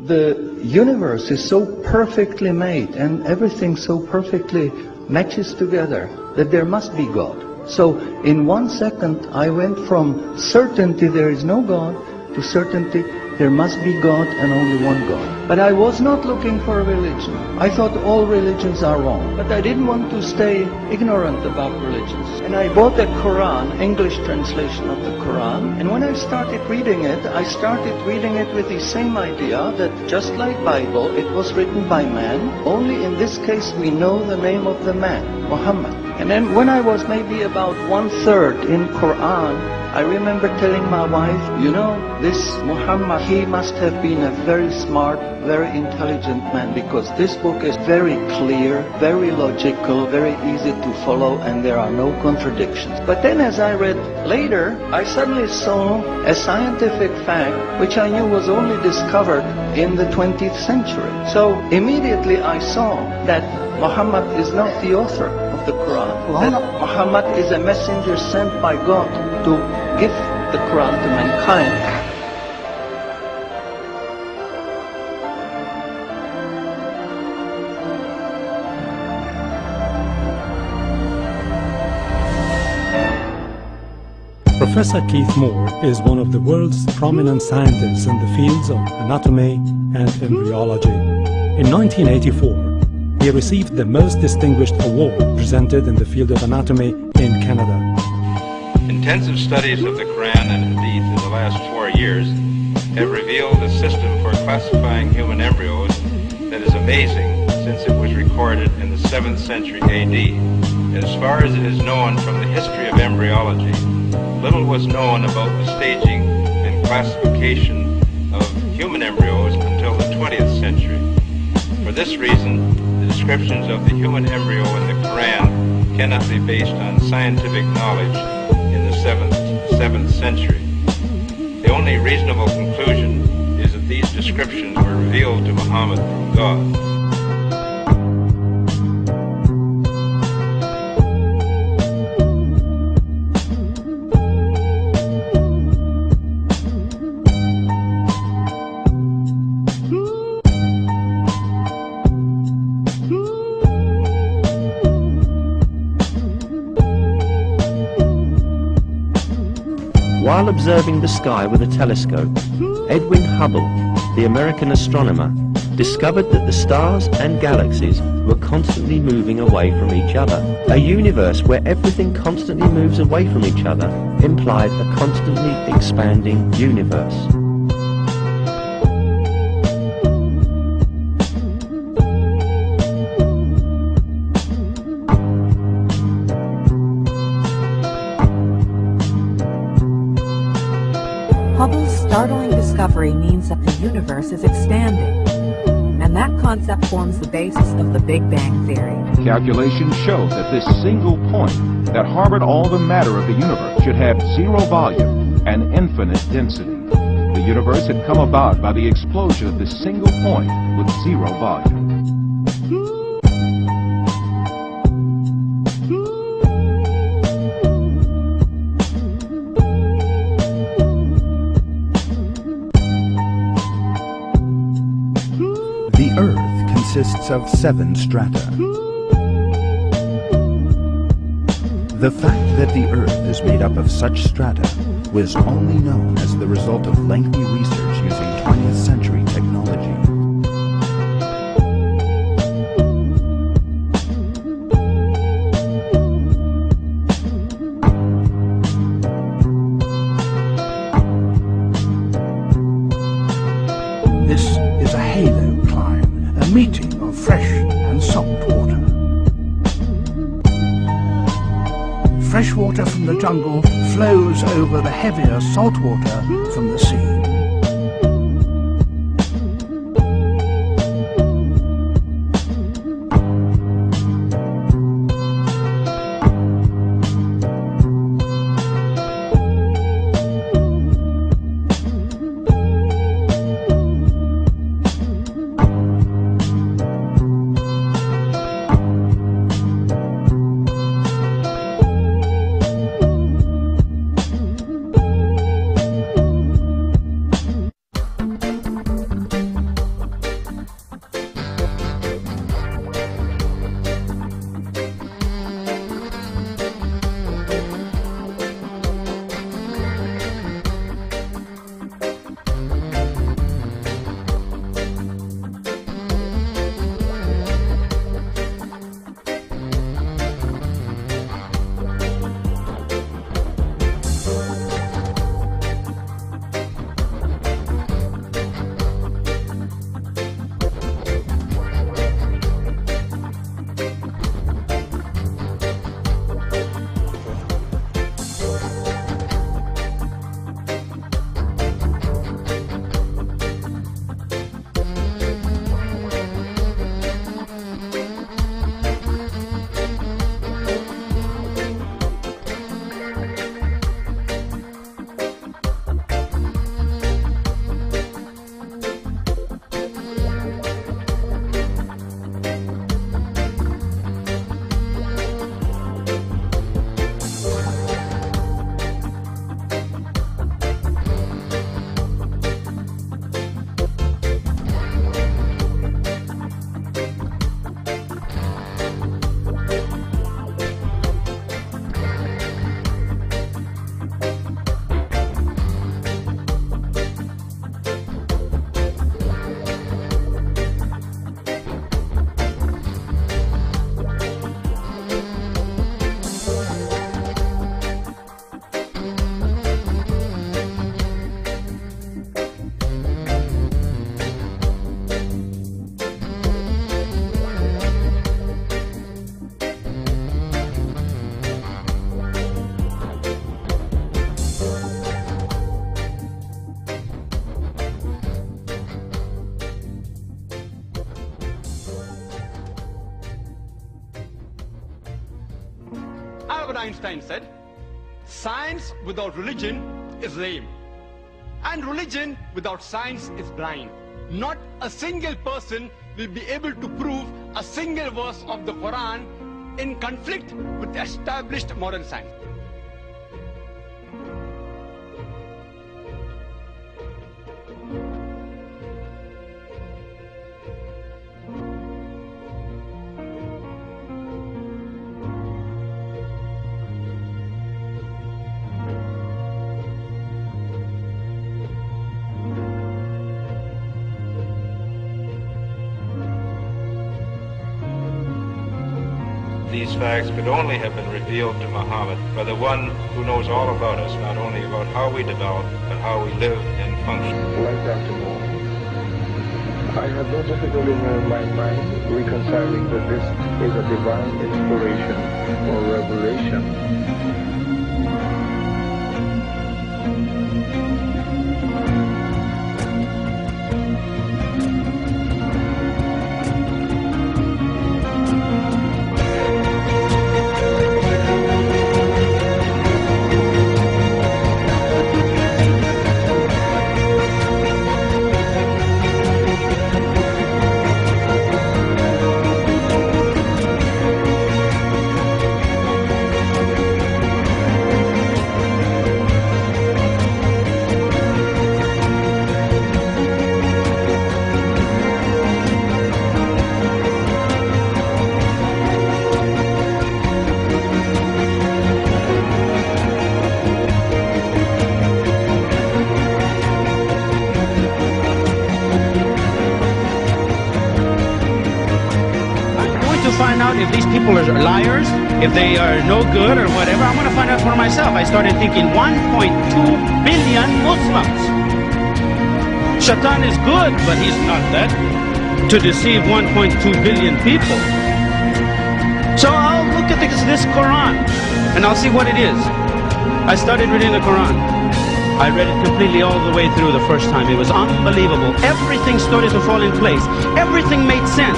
the universe is so perfectly made and everything so perfectly matches together that there must be God. So in 1 second I went from certainty there is no God to certainty there must be God and only one God. But I was not looking for a religion. I thought all religions are wrong. But I didn't want to stay ignorant about religions. And I bought the Quran, English translation of the Quran. And when I started reading it with the same idea that just like Bible, it was written by man. Only in this case we know the name of the man, Muhammad. And then when I was maybe about 1/3 in Quran, I remember telling my wife, you know, this Muhammad, he must have been a very smart, very intelligent man, because this book is very clear, very logical, very easy to follow, and there are no contradictions. But then as I read later, I suddenly saw a scientific fact which I knew was only discovered in the 20th century. So immediately I saw that Muhammad is not the author of the Quran, that Muhammad is a messenger sent by God to give the Quran to mankind. Professor Keith Moore is one of the world's prominent scientists in the fields of anatomy and embryology. In 1984, he received the Most Distinguished Award presented in the field of anatomy in Canada. Intensive studies of the Quran and Hadith in the last 4 years have revealed a system for classifying human embryos that is amazing, since it was recorded in the 7th century AD. And as far as it is known from the history of embryology, little was known about the staging and classification of human embryos until the 20th century. For this reason, the descriptions of the human embryo in the Quran cannot be based on scientific knowledge in the 7th century. The only reasonable conclusion is that these descriptions were revealed to Muhammad from God. While observing the sky with a telescope, Edwin Hubble, the American astronomer, discovered that the stars and galaxies were constantly moving away from each other. A universe where everything constantly moves away from each other implied a constantly expanding universe. Hubble's startling discovery means that the universe is expanding, and that concept forms the basis of the Big Bang Theory. Calculations show that this single point that harbored all the matter of the universe should have zero volume and infinite density. The universe had come about by the explosion of this single point with zero volume. The Earth consists of 7 strata. The fact that the Earth is made up of such strata was only known as the result of lengthy research using 20th century technology. This is a halo climb, a meeting of fresh and salt water. Fresh water from the jungle flows over the heavier salt water from the sea. Einstein said, science without religion is lame, and religion without science is blind. Not a single person will be able to prove a single verse of the Quran in conflict with established modern science. These facts could only have been revealed to Muhammad by the one who knows all about us, not only about how we develop, but how we live and function. Like Dr. Moore, I have no difficulty in my mind reconciling that this is a divine inspiration or revelation. Find out if these people are liars, if they are no good or whatever. I'm going to find out for myself. I started thinking 1.2 billion Muslims. Shaitan is good, but he's not that to deceive 1.2 billion people. So I'll look at this Quran and I'll see what it is. I started reading the Quran. I read it completely all the way through the first time. It was unbelievable. Everything started to fall in place. Everything made sense.